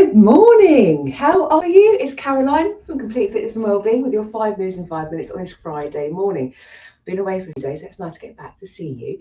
Good morning. How are you? It's Caroline from Complete Fitness and Wellbeing with your 5 moves in 5 minutes on this Friday morning. Been away for a few days, so it's nice to get back to see you.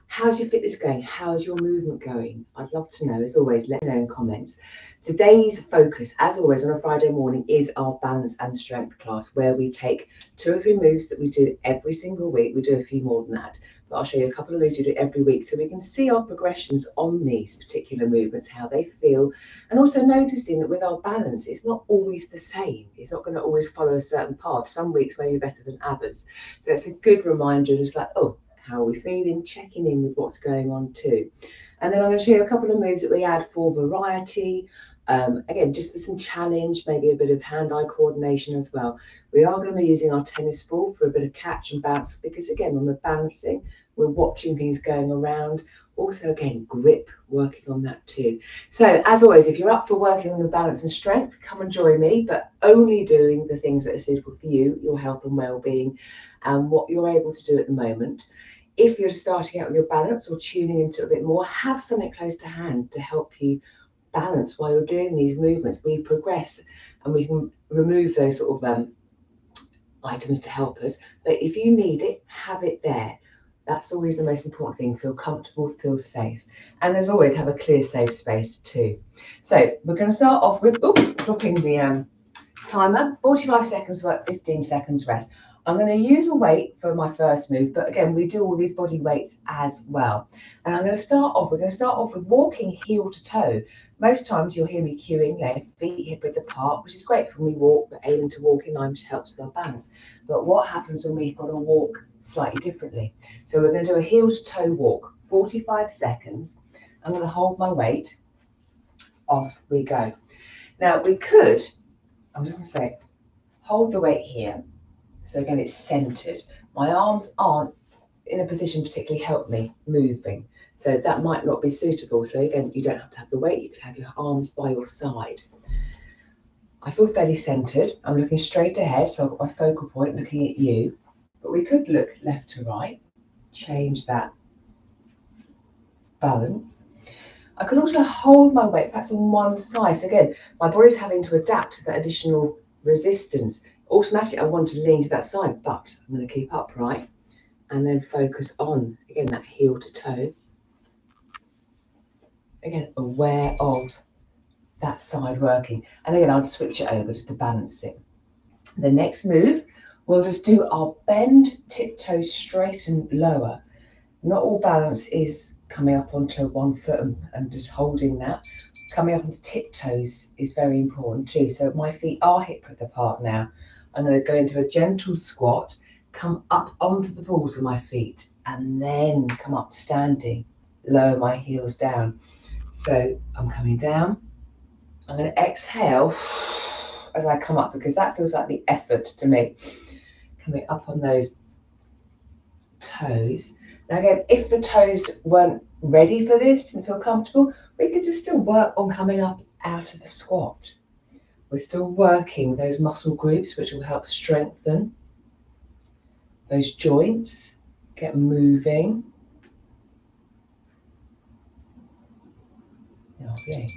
How's your fitness going? How's your movement going? I'd love to know. As always, let me know in comments. Today's focus, as always on a Friday morning, is our balance and strength class, where we take 2 or 3 moves that we do every single week. We do a few more than that, but I'll show you a couple of moves we do every week so we can see our progressions on these particular movements, how they feel, and also noticing that with our balance, it's not always the same. It's not going to always follow a certain path. Some weeks may be better than others. So it's a good reminder, just like, oh, how are we feeling? Checking in with what's going on too. And then I'm going to show you a couple of moves that we add for variety. Again, just for some challenge, maybe a bit of hand-eye coordination as well. We are going to be using our tennis ball for a bit of catch and bounce, because again, when we're balancing, we're watching things going around. Also, again, grip, working on that too. So as always, if you're up for working on the balance and strength, come and join me, but only doing the things that are suitable for you, your health and well-being, and what you're able to do at the moment. If you're starting out with your balance or tuning into it a bit more, have something close to hand to help you balance while you're doing these movements. We progress and we can remove those sort of items to help us. But if you need it, have it there. That's always the most important thing. Feel comfortable, feel safe. And as always, have a clear, safe space too. So we're going to start off with, dropping the timer, 45 seconds work, 15 seconds rest. I'm going to use a weight for my first move, but again, we do all these body weights as well. And we're going to start off with walking heel to toe. Most times you'll hear me cueing, feet hip width apart, which is great for when we walk, but aiming to walk in line, which helps with our balance. But what happens when we've got to walk slightly differently? So we're going to do a heel to toe walk, 45 seconds. I'm going to hold my weight. Off we go. Now we could, I'm just going to say, hold the weight here. So again, it's centered. My arms aren't in a position to particularly help me moving. So that might not be suitable. So again, you don't have to have the weight. You could have your arms by your side. I feel fairly centered. I'm looking straight ahead. So I've got my focal point looking at you. But we could look left to right, change that balance. I could also hold my weight perhaps on one side. So again, my body's having to adapt to that additional resistance. Automatically, I want to lean to that side, but I'm going to keep upright and then focus on, again, that heel to toe. Again, aware of that side working. And again, I'll switch it over just to balance it. The next move, we'll just do our bend, tiptoes straight and lower. Not all balance is coming up onto one foot and just holding that. Coming up onto tiptoes is very important too. So my feet are hip width apart now. I'm going to go into a gentle squat, come up onto the balls of my feet, and then come up standing, lower my heels down. So I'm coming down. I'm going to exhale as I come up, because that feels like the effort to me. Coming up on those toes. Now again, if the toes weren't ready for this, didn't feel comfortable, we could just still work on coming up out of the squat. We're still working those muscle groups, which will help strengthen those joints, get moving. Lovely.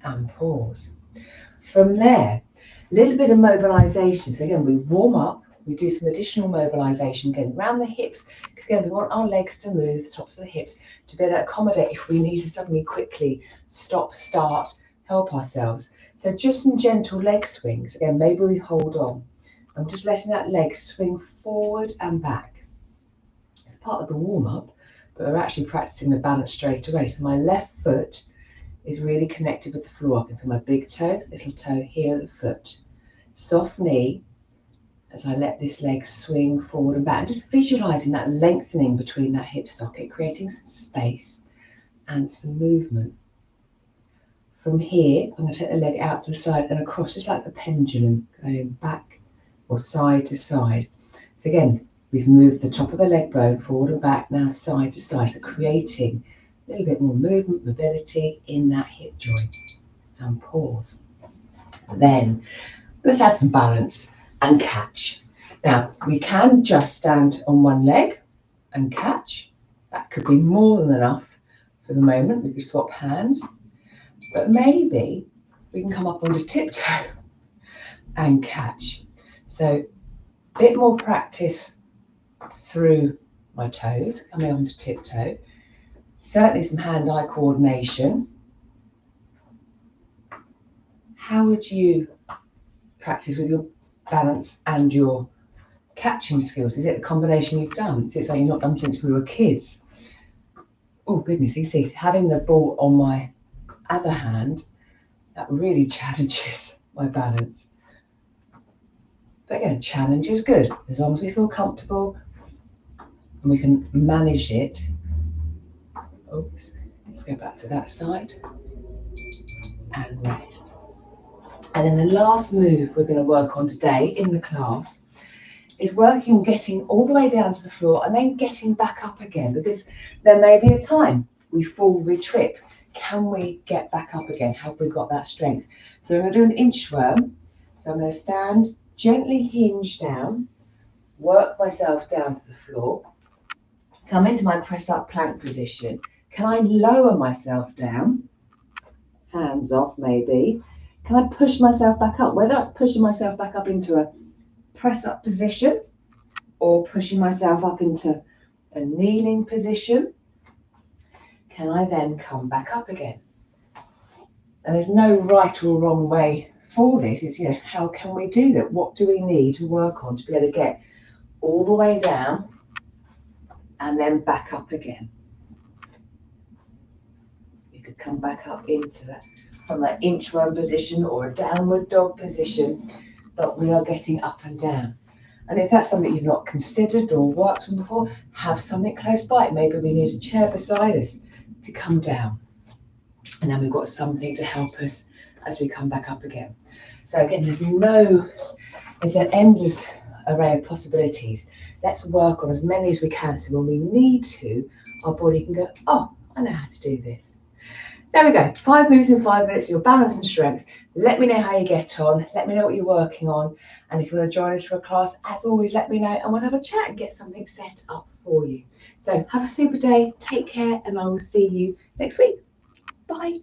And pause. From there, a little bit of mobilization. So again, we warm up, we do some additional mobilization again around the hips, because again, we want our legs to move, the tops of the hips, to be able to accommodate if we need to suddenly quickly stop, start, help ourselves. So just some gentle leg swings. Again, maybe we hold on. I'm just letting that leg swing forward and back. It's part of the warm-up, but we're actually practicing the balance straight away. So my left foot is really connected with the floor. I can feel my big toe, little toe, heel of the foot. Soft knee as I let this leg swing forward and back. And just visualizing that lengthening between that hip socket, creating some space and some movement. From here, I'm going to take the leg out to the side and across, just like the pendulum, going back or side to side. So again, we've moved the top of the leg bone forward and back, now side to side, so creating a little bit more movement, mobility in that hip joint. And pause. Then let's add some balance and catch. Now, we can just stand on one leg and catch. That could be more than enough for the moment. We could swap hands. But maybe we can come up onto tiptoe and catch. So a bit more practice through my toes, coming onto tiptoe. Certainly some hand-eye coordination. How would you practice with your balance and your catching skills? Is it a combination you've done? Is it something you've not done since we were kids? Oh goodness, you see, having the ball on my other hand, that really challenges my balance. But again, challenge is good, as long as we feel comfortable and we can manage it. Oops, let's go back to that side and rest. And then the last move we're going to work on today in the class is working on getting all the way down to the floor and then getting back up again, because there may be a time we fall, we trip. Can we get back up again? Have we got that strength? So I'm going to do an inchworm. So I'm going to stand, gently hinge down, work myself down to the floor, come into my press up plank position. Can I lower myself down? Hands off maybe. Can I push myself back up? Whether that's pushing myself back up into a press up position or pushing myself up into a kneeling position, can I then come back up again? And there's no right or wrong way for this. It's, how can we do that? What do we need to work on to be able to get all the way down and then back up again? You could come back up into that from that inchworm position or a downward dog position, but we are getting up and down. And if that's something you've not considered or worked on before, have something close by. Maybe we need a chair beside us to come down. And then we've got something to help us as we come back up again. So again, there's an endless array of possibilities. Let's work on as many as we can, so when we need to, our body can go, oh, I know how to do this. There we go, 5 moves in 5 minutes, your balance and strength. Let me know how you get on. Let me know what you're working on. And if you want to join us for a class, as always, let me know and we'll have a chat and get something set up for you. So have a super day, take care, and I will see you next week. Bye.